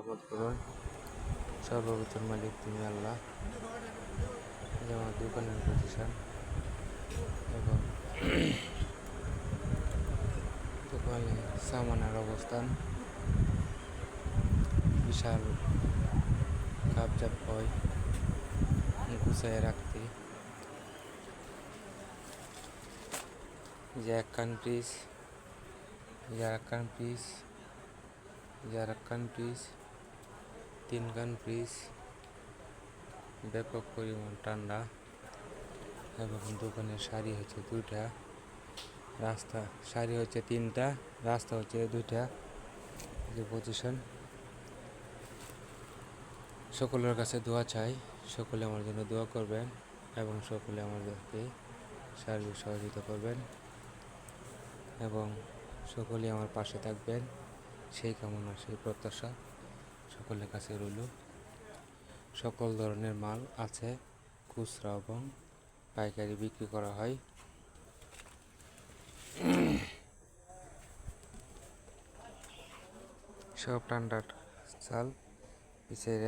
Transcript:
রহমত করুন। সর্বপ্রথম মালিক তুমি আল্লাহ। যে আমার দোকানের প্রতিষ্ঠান এবং দোকানে সামানের অবস্থান বিশাল কাবজাব হয় গুছায় রাখতে। যে একখান পিস তিনখান পিস ব্যাপক পরিমাণ ঠান্ডা এবং দোকানের শাড়ি হচ্ছে দুইটা, শাড়ি হচ্ছে তিনটা, রাস্তা হচ্ছে দুইটা। যে পজিশন, সকলের কাছে দোয়া চাই, সকলে আমার জন্য দোয়া করবেন এবং সকলে আমাদেরকে সার্বিক সহযোগিতা করবেন এবং সকলে আমার পাশে থাকবেন, সেই কামনা সেই প্রত্যাশা সকলের কাছে রইল। সকল ধরনের মাল আছে, খুচরা এবং পাইকারি বিক্রি করা হয়। সব ঠান্ডার চাল পিছের